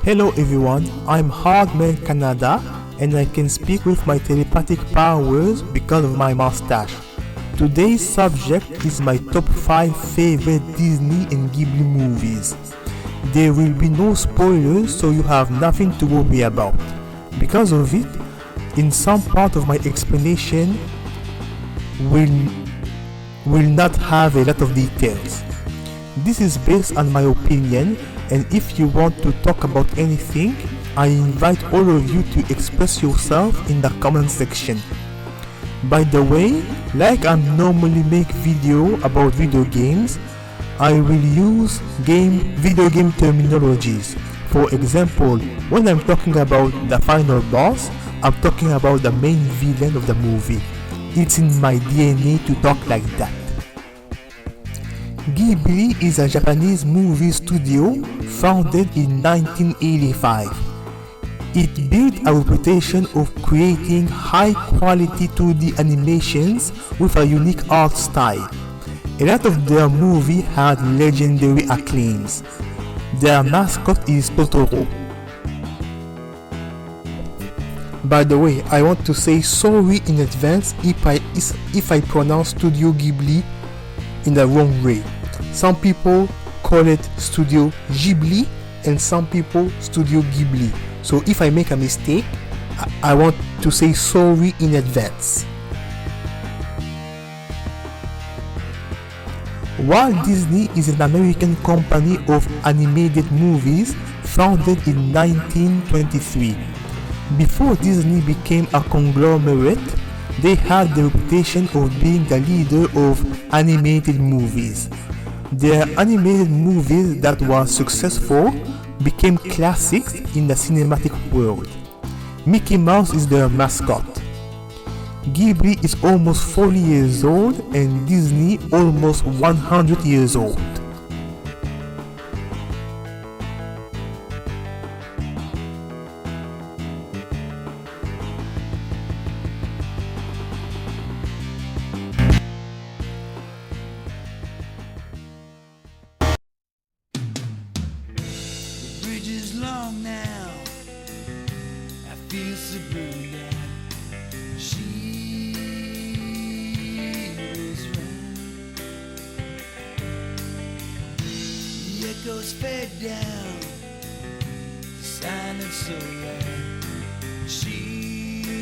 Hello everyone, I'm Hardmancanada and I can speak with my telepathic powers because of my moustache. Today's subject is my top 5 favorite Disney and Ghibli movies. There will be no spoilers, so you have nothing to worry about. Because of it, in some part of my explanation will not have a lot of details. This is based on my opinion, and if you want to talk about anything, I invite all of you to express yourself in the comment section. By the way, like I normally make video about video games, I will use video game terminologies. For example, when I'm talking about the final boss, I'm talking about the main villain of the movie. It's in my DNA to talk like that. Ghibli is a Japanese movie studio founded in 1985. It built a reputation of creating high-quality 2D animations with a unique art style. A lot of their movies had legendary acclaims. Their mascot is Totoro. By the way, I want to say sorry in advance if I pronounce Studio Ghibli in the wrong way. Some people call it Studio Ghibli and some people Studio Ghibli. So if I make a mistake, I want to say sorry in advance. Walt Disney is an American company of animated movies founded in 1923. Before Disney became a conglomerate, they had the reputation of being the leader of animated movies. Their animated movies that were successful became classics in the cinematic world. Mickey Mouse is their mascot. Ghibli is almost 40 years old and Disney almost 100 years old. Long now, I feel so brilliant. She was right. The echoes fade down, the silence so right. She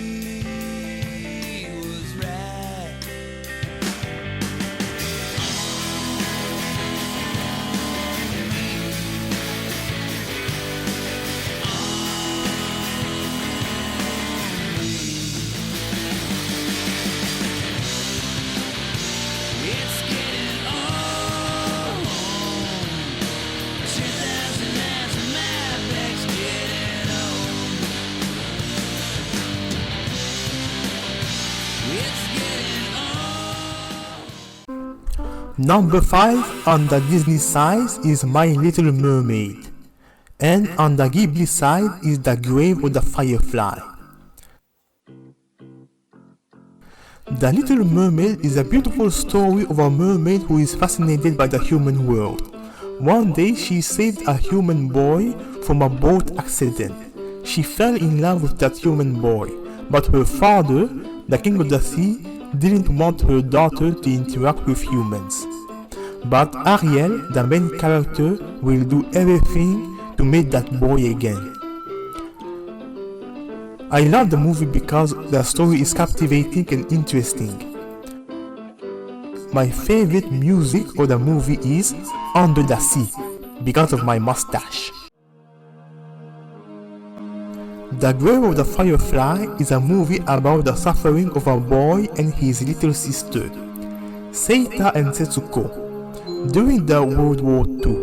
was right. Number 5 on the Disney side is My Little Mermaid, and on the Ghibli side is The Grave of the Firefly. The Little Mermaid is a beautiful story of a mermaid who is fascinated by the human world. One day she saved a human boy from a boat accident. She fell in love with that human boy, but her father, the king of the sea, didn't want her daughter to interact with humans. But Ariel, the main character, will do everything to meet that boy again. I love the movie because the story is captivating and interesting. My favorite music of the movie is Under the Sea, because of my mustache. The Grave of the Firefly is a movie about the suffering of a boy and his little sister, Seita and Setsuko, during the World War II.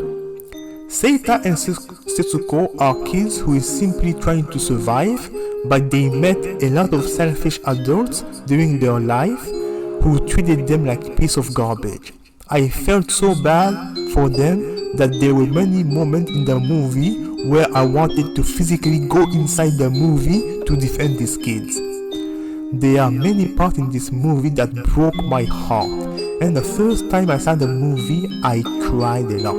Seita and Setsuko are kids who is simply trying to survive, but they met a lot of selfish adults during their life who treated them like a piece of garbage. I felt so bad for them that there were many moments in the movie where I wanted to physically go inside the movie to defend these kids. There are many parts in this movie that broke my heart, and the first time I saw the movie, I cried a lot.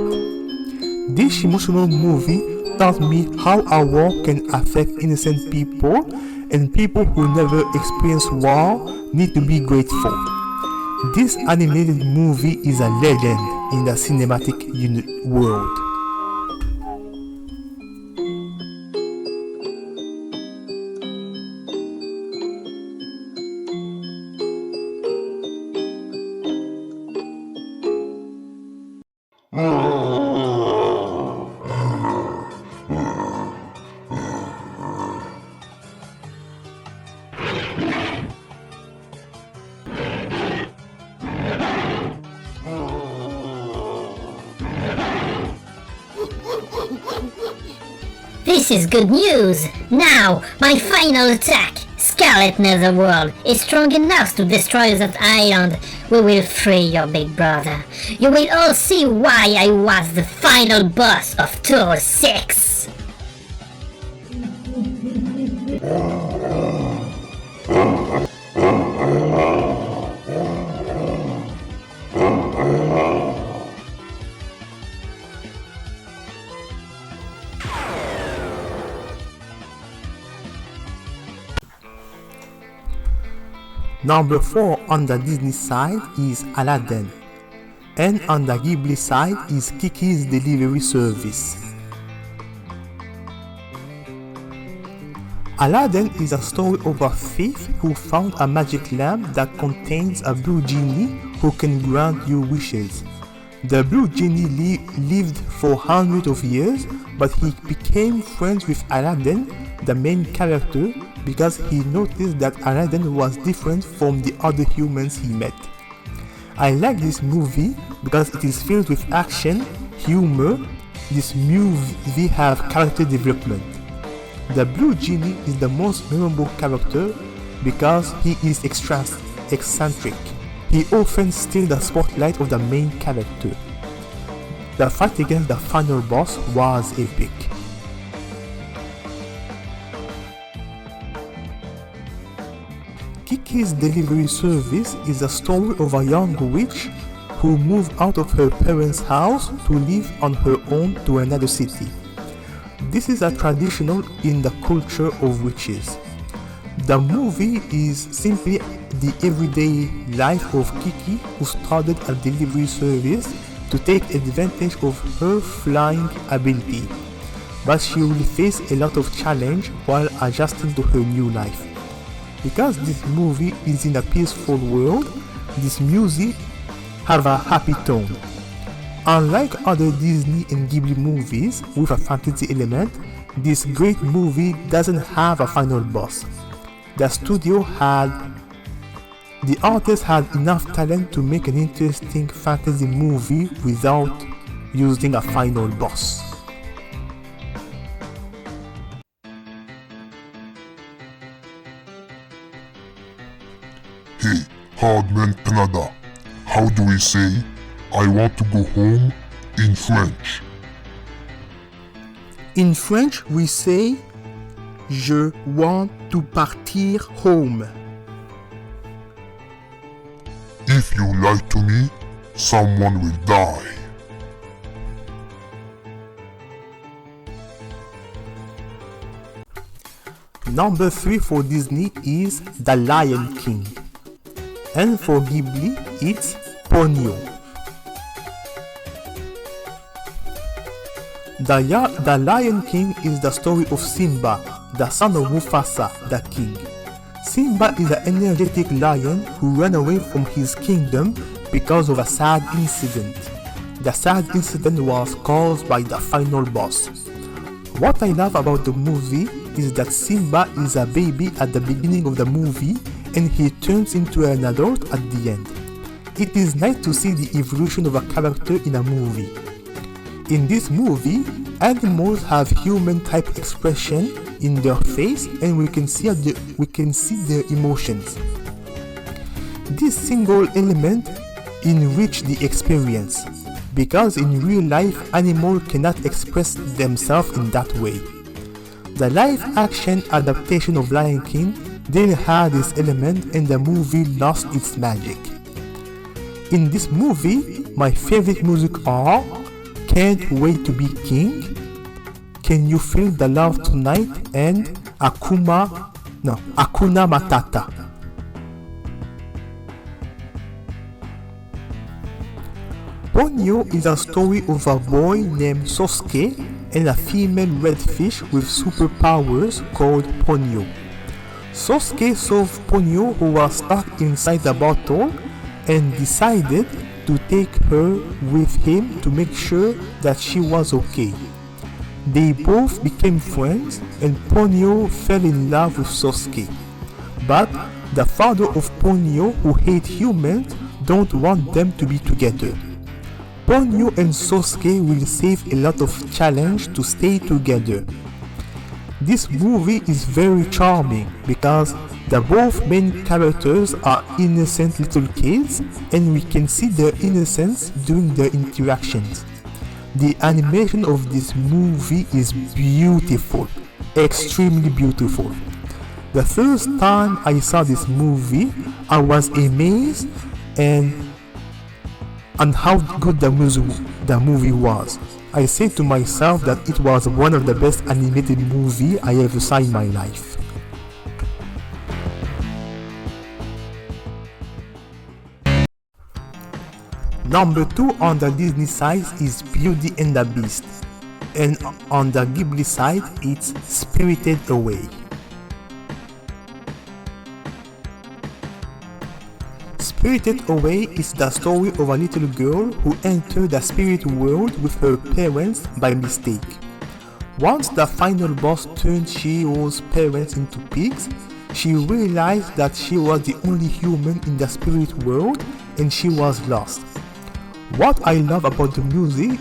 This emotional movie taught me how our war can affect innocent people, and people who never experienced war need to be grateful. This animated movie is a legend in the cinematic world. This is good news! Now, my final attack! Scarlet Netherworld is strong enough to destroy that island. We will free your big brother. You will all see why I was the final boss of Tour 6! Number 4 on the Disney side is Aladdin, and on the Ghibli side is Kiki's Delivery Service. Aladdin is a story of a thief who found a magic lamp that contains a blue genie who can grant you wishes. The blue genie lived for hundreds of years, but he became friends with Aladdin, the main character, because he noticed that Aladdin was different from the other humans he met. I like this movie because it is filled with action, humor. This movie has character development. The blue genie is the most memorable character because he is eccentric. He often steals the spotlight of the main character. The fight against the final boss was epic. Kiki's Delivery Service is a story of a young witch who moved out of her parents' house to live on her own to another city. This is a traditional in the culture of witches. The movie is simply the everyday life of Kiki, who started a delivery service to take advantage of her flying ability, but she will face a lot of challenge while adjusting to her new life. Because this movie is in a peaceful world, this music have a happy tone. Unlike other Disney and Ghibli movies with a fantasy element, this great movie doesn't have a final boss. The artist had enough talent to make an interesting fantasy movie without using a final boss. Hey, Hardmancanada, how do we say I want to go home in French? In French, we say Je want to partir home. If you lie to me, someone will die. Number 3 for Disney is The Lion King. And for Ghibli, it's Ponyo. The Lion King is the story of Simba, the son of Mufasa, the king. Simba is an energetic lion who ran away from his kingdom because of a sad incident. The sad incident was caused by the final boss. What I love about the movie is that Simba is a baby at the beginning of the movie and he turns into an adult at the end. It is nice to see the evolution of a character in a movie. In this movie, animals have human-type expression in their face and we can see their emotions. This single element enriches the experience, because in real life animals cannot express themselves in that way. The live-action adaptation of Lion King didn't have this element and the movie lost its magic. In this movie, my favorite music are Can't Wait to Be King, Can You Feel the Love Tonight and Akuna Matata. Ponyo is a story of a boy named Sosuke and a female redfish with superpowers called Ponyo. Sosuke saw Ponyo, who was stuck inside the bottle, and decided to take her with him to make sure that she was okay. They both became friends and Ponyo fell in love with Sosuke. But the father of Ponyo, who hates humans, don't want them to be together. Ponyo and Sosuke will save a lot of challenge to stay together. This movie is very charming because the both main characters are innocent little kids and we can see their innocence during their interactions. The animation of this movie is beautiful, extremely beautiful. The first time I saw this movie, I was amazed and how good the movie was. I said to myself that it was one of the best animated movies I ever saw in my life. Number 2 on the Disney side is Beauty and the Beast, and on the Ghibli side it's Spirited Away. Spirited Away is the story of a little girl who entered the spirit world with her parents by mistake. Once the final boss turned Chihiro's parents into pigs, she realized that she was the only human in the spirit world and she was lost. What I love about the movie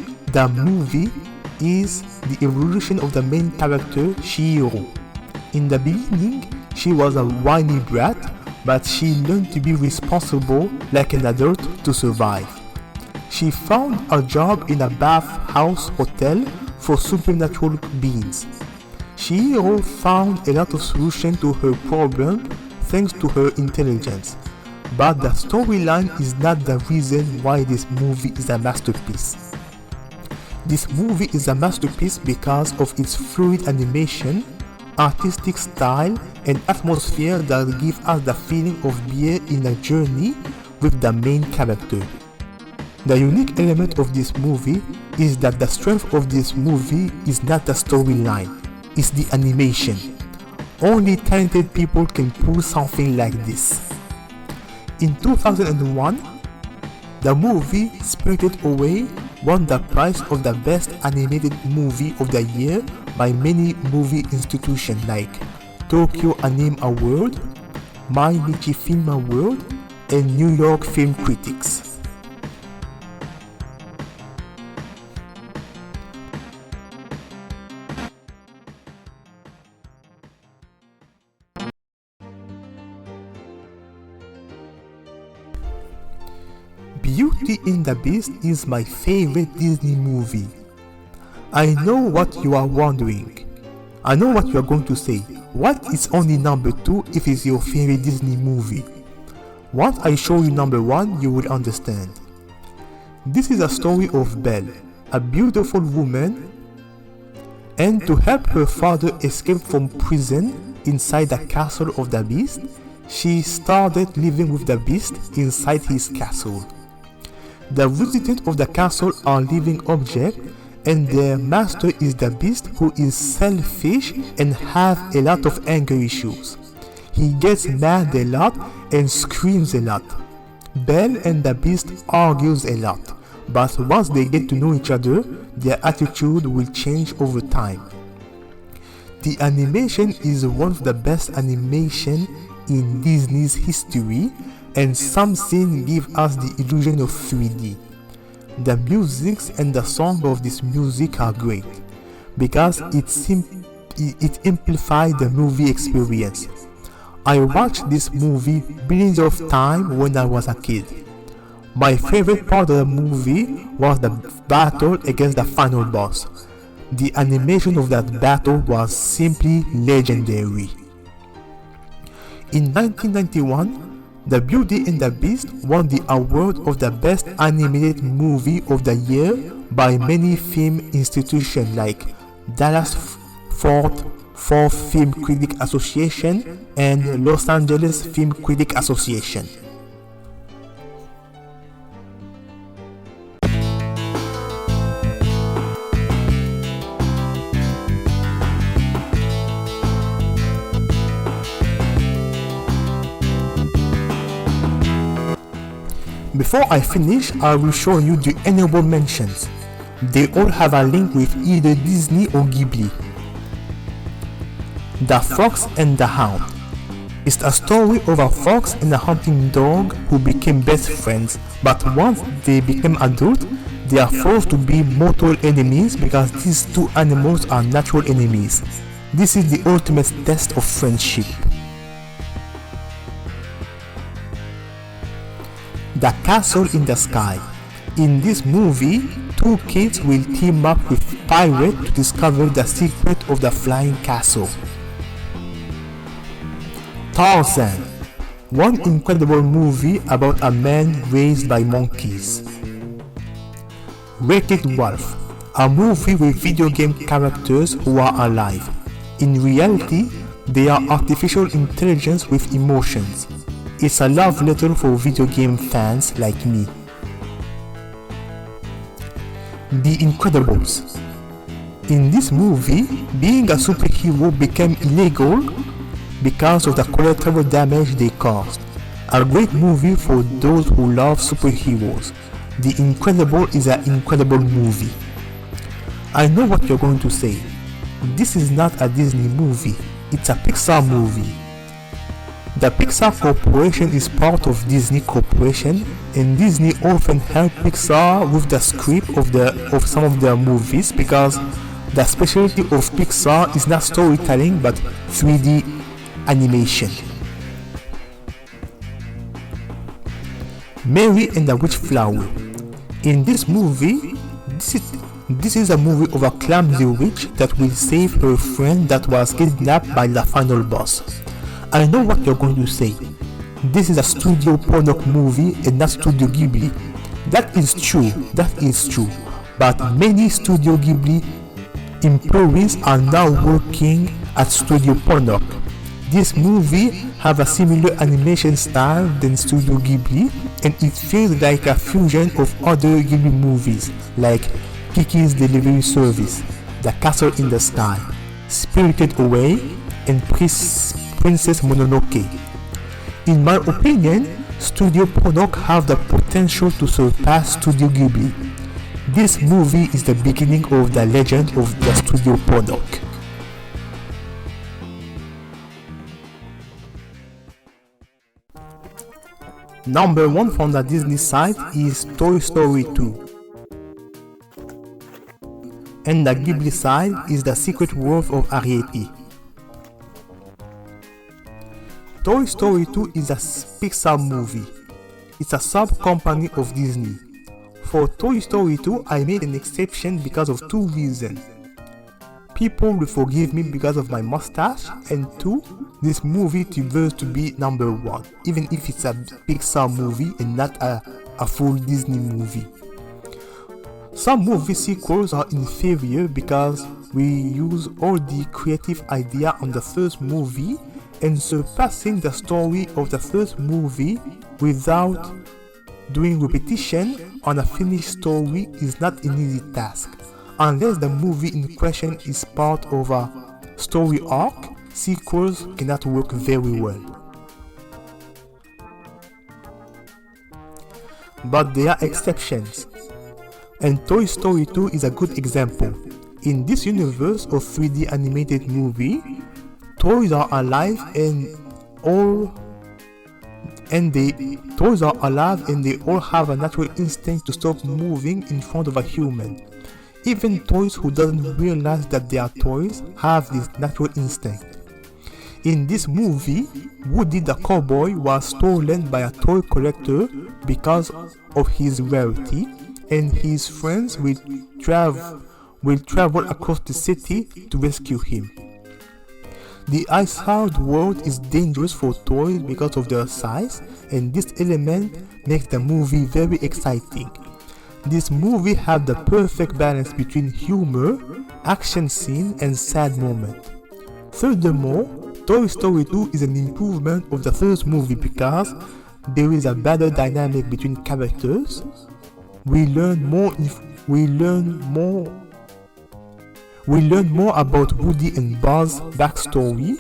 is the evolution of the main character, Chihiro. In the beginning, she was a whiny brat, but she learned to be responsible like an adult to survive. She found a job in a bathhouse hotel for supernatural beings. Chihiro found a lot of solutions to her problem thanks to her intelligence. But the storyline is not the reason why this movie is a masterpiece. This movie is a masterpiece because of its fluid animation, artistic style, and atmosphere that give us the feeling of being in a journey with the main character. The unique element of this movie is that the strength of this movie is not the storyline, it's the animation. Only talented people can pull something like this. In 2001, the movie Spirited Away won the prize of the Best Animated Movie of the Year by many movie institutions like Tokyo Anime Award, Mainichi Film Award, and New York Film Critics. Beauty and the Beast is my favorite Disney movie. I know what you are wondering. I know what you are going to say. What is only number 2 if it's your favorite Disney movie? Once I show you number 1, you will understand. This is a story of Belle, a beautiful woman, and to help her father escape from prison inside the castle of the Beast, she started living with the Beast inside his castle. The residents of the castle are living objects, and their master is the Beast, who is selfish and have a lot of anger issues. He gets mad a lot and screams a lot. Belle and the Beast argues a lot, but once they get to know each other, their attitude will change over time. The animation is one of the best animation in Disney's history, and some scenes give us the illusion of 3D. The music and the song of this music are great because it amplifies the movie experience. I watched this movie billions of times when I was a kid. My favorite part of the movie was the battle against the final boss. The animation of that battle was simply legendary. In 1991, The Beauty and the Beast won the award of the Best Animated Movie of the Year by many film institutions like Dallas Fort Film Critic Association, and Los Angeles Film Critic Association. Before I finish, I will show you the honorable mentions. They all have a link with either Disney or Ghibli. The Fox and the Hound. It's a story of a fox and a hunting dog who became best friends, but once they became adult, they are forced to be mortal enemies because these two animals are natural enemies. This is the ultimate test of friendship. The Castle in the Sky. In this movie, two kids will team up with pirates to discover the secret of the flying castle. Tarzan. One incredible movie about a man raised by monkeys. Wreck-It Ralph. A movie with video game characters who are alive. In reality, they are artificial intelligence with emotions. It's a love letter for video game fans like me. The Incredibles. In this movie, being a superhero became illegal because of the collateral damage they caused. A great movie for those who love superheroes. The Incredible is an incredible movie. I know what you're going to say. This is not a Disney movie, it's a Pixar movie. The Pixar Corporation is part of Disney Corporation, and Disney often helps Pixar with the script of some of their movies because the specialty of Pixar is not storytelling but 3D animation. Mary and the Witchflower. In this movie, this is a movie of a clumsy witch that will save her friend that was kidnapped by the final boss. I know what you're going to say. This is a Studio Ponok movie and not Studio Ghibli. That is true. But many Studio Ghibli employees are now working at Studio Ponok. This movie have a similar animation style than Studio Ghibli, and it feels like a fusion of other Ghibli movies like Kiki's Delivery Service, The Castle in the Sky, Spirited Away, and Princess Mononoke. In my opinion, Studio Ponok have the potential to surpass Studio Ghibli. This movie is the beginning of the legend of the Studio Ponok. Number 1 from the Disney side is Toy Story 2. And the Ghibli side is The Secret World of Arrietty. Toy Story 2 is a Pixar movie. It's a sub-company of Disney. For Toy Story 2, I made an exception because of two reasons. People will forgive me because of my mustache, and 2, this movie deserves to be number 1, even if it's a Pixar movie and not a full Disney movie. Some movie sequels are inferior because we use all the creative idea on the first movie, and surpassing the story of the first movie without doing repetition on a finished story is not an easy task. Unless the movie in question is part of a story arc, sequels cannot work very well. But there are exceptions, and Toy Story 2 is a good example. In this universe of 3D animated movie, toys are alive and they all have a natural instinct to stop moving in front of a human. Even toys who doesn't realize that they are toys have this natural instinct. In this movie, Woody the cowboy was stolen by a toy collector because of his rarity, and his friends will travel across the city to rescue him. The ice-hard world is dangerous for toys because of their size, and this element makes the movie very exciting. This movie had the perfect balance between humor, action scene, and sad moment. Furthermore, Toy Story 2 is an improvement of the first movie because there is a better dynamic between characters. We learn more about Woody and Buzz's backstory,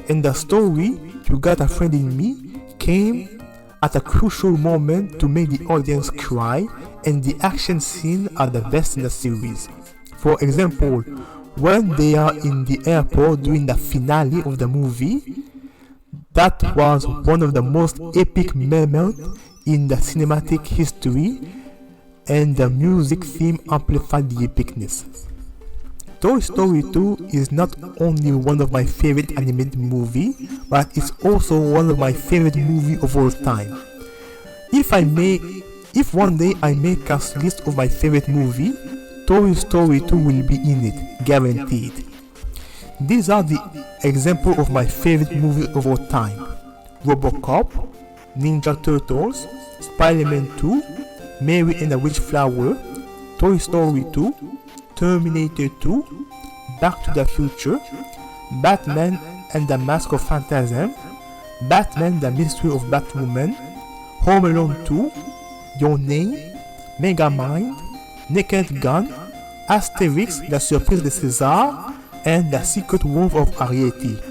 and the story "You Got a Friend in Me" came at a crucial moment to make the audience cry, and the action scenes are the best in the series. For example, when they are in the airport during the finale of the movie, that was one of the most epic moments in the cinematic history, and the music theme amplified the epicness. Toy Story 2 is not only one of my favorite animated movies, but it's also one of my favorite movies of all time. If one day I make a list of my favorite movie, Toy Story 2 will be in it, guaranteed. These are the examples of my favorite movies of all time: RoboCop, Ninja Turtles, Spider-Man 2, Mary and the Witchflower, Toy Story 2, Terminator 2, Back to the Future, Batman and the Mask of Phantasm, Batman the Mystery of Batwoman, Home Alone 2, Your Name, Megamind, Naked Gun, Asterix La Surprise de César, and The Secret World of Ariete,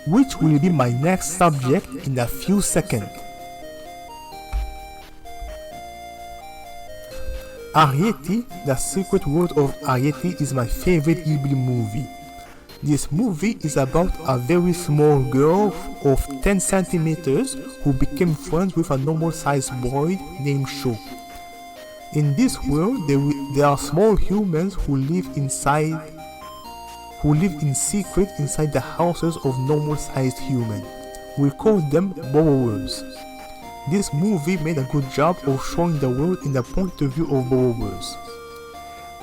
which will be my next subject in a few seconds. Ariete, The Secret World of Ariete is my favorite Ghibli movie. This movie is about a very small girl of 10 centimeters who became friends with a normal-sized boy named Sho. In this world, there are small humans who live in secret inside the houses of normal-sized humans. We call them borrowers. This movie made a good job of showing the world in the point of view of borrowers.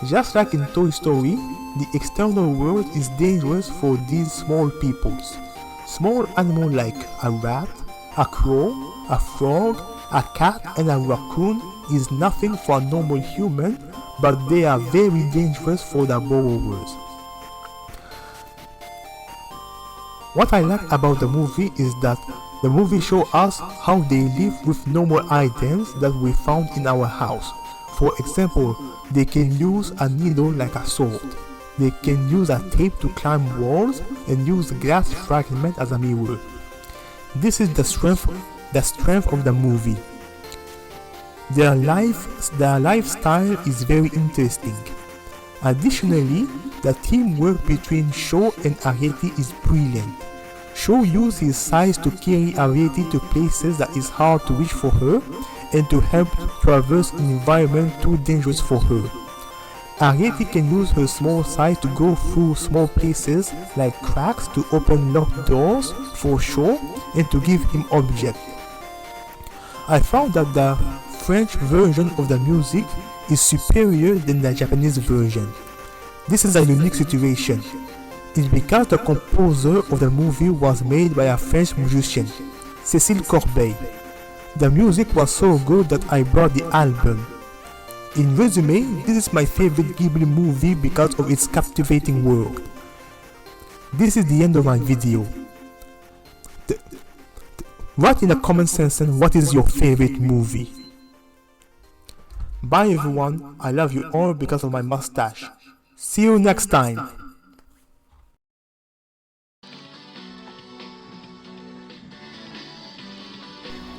Just like in Toy Story, the external world is dangerous for these small peoples. Small animals like a rat, a crow, a frog, a cat, and a raccoon is nothing for a normal human, but they are very dangerous for the borrowers. What I like about the movie is that the movie shows us how they live with normal items that we found in our house. For example, they can use a needle like a sword. They can use a tape to climb walls and use glass fragment as a mirror. This is the strength of the movie. Their lifestyle is very interesting. Additionally, the teamwork between Sho and Ariete is brilliant. Sho uses his size to carry Ariete to places that is hard to reach for her and to help traverse an environment too dangerous for her. Ariete can use her small size to go through small places like cracks to open locked doors for Sho and to give him objects. I found that the French version of the music is superior than the Japanese version. This is a unique situation. It's because the composer of the movie was made by a French musician, Cécile Corbeil. The music was so good that I bought the album. In resume, this is my favorite Ghibli movie because of its captivating world. This is the end of my video. Write in the comment section what is your favorite movie. Bye everyone, I love you all because of my mustache. See you next time.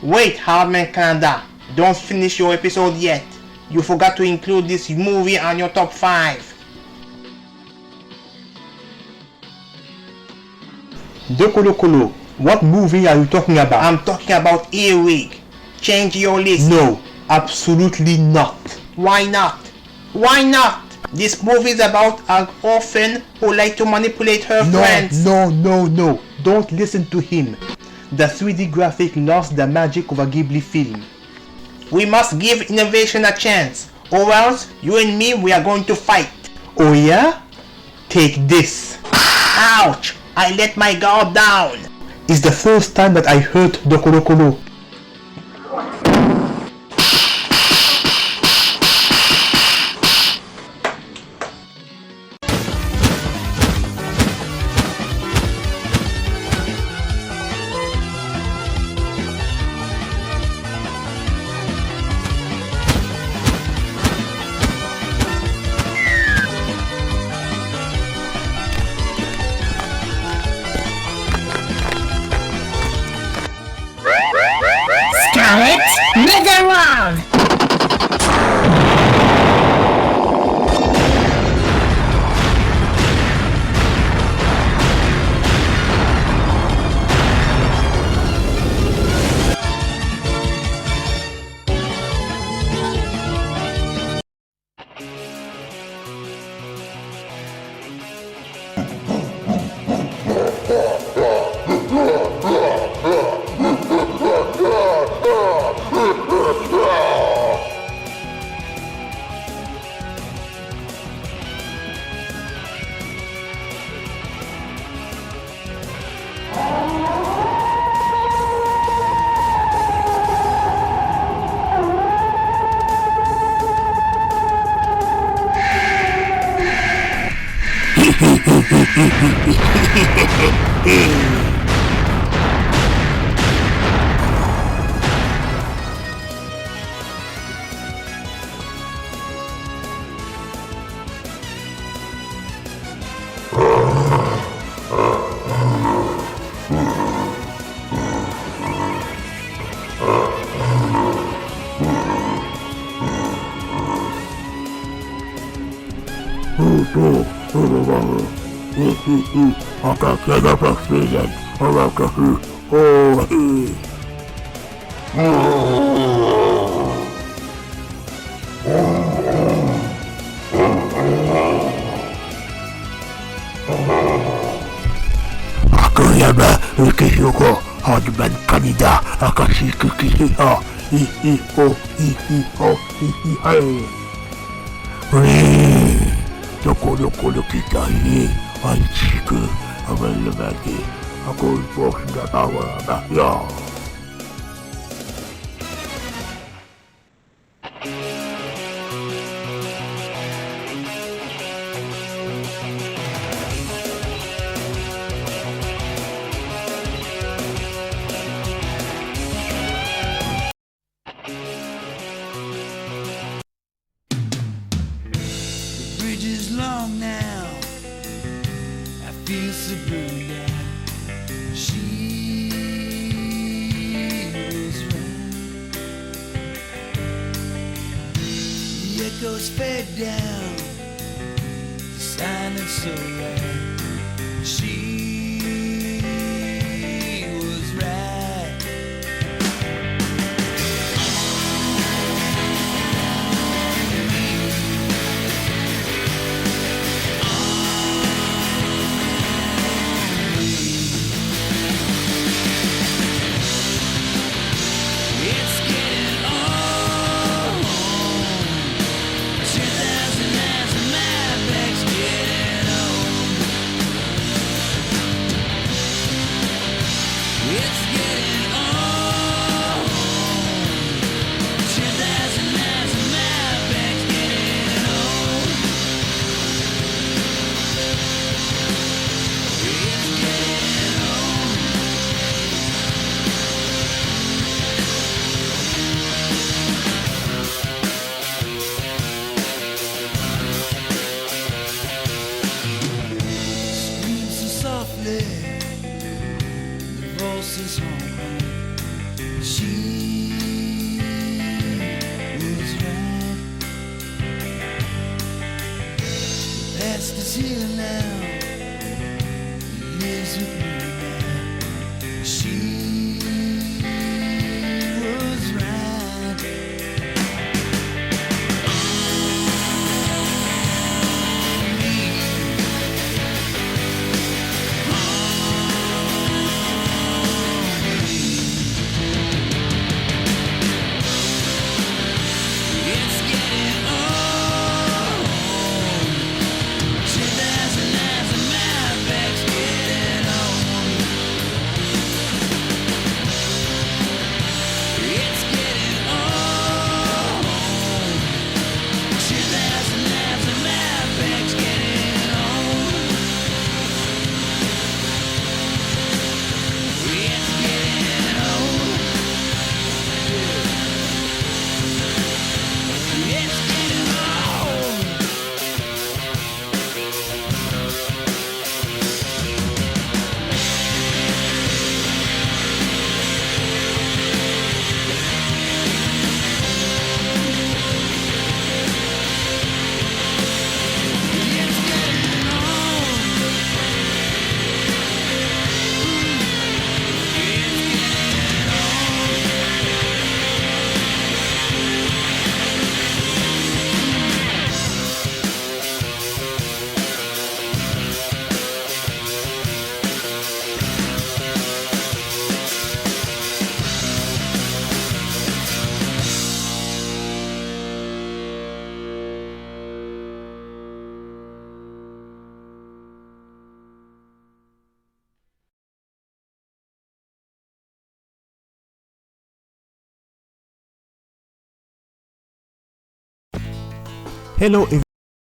Wait, Hardmancanada, don't finish your episode yet. You forgot to include this movie on your top 5. Dokolo, what movie are you talking about? I'm talking about Earwig. Change your list. No, absolutely not. Why not? Why not? This movie is about an orphan who likes to manipulate her friends. No. Don't listen to him. The 3D graphic lost the magic of a Ghibli film. We must give innovation a chance, or else you and me, we are going to fight. Oh yeah? Take this. Ouch! I let my guard down. It's the first time that I heard Dokolo. Netherworld! Akayama Ukihoko Hardmancanada Akashiku Kihiha Iho Iho Ihai Doko Doko Dokitai Aichiku Availability Ako Portion that hour ya. Bridge is long now. I feel so burned out. She was right. The echoes fade down. The silence so loud. She was right. It's getting old. 2,000 miles and my back's getting old. It's getting old. 2,000 miles and my back's getting old. It's getting old. Screams so softly, the voices home. She was right. The past is here now. It lives with me now. She was right. It's getting old. 2,000 miles and my back's getting old. Hello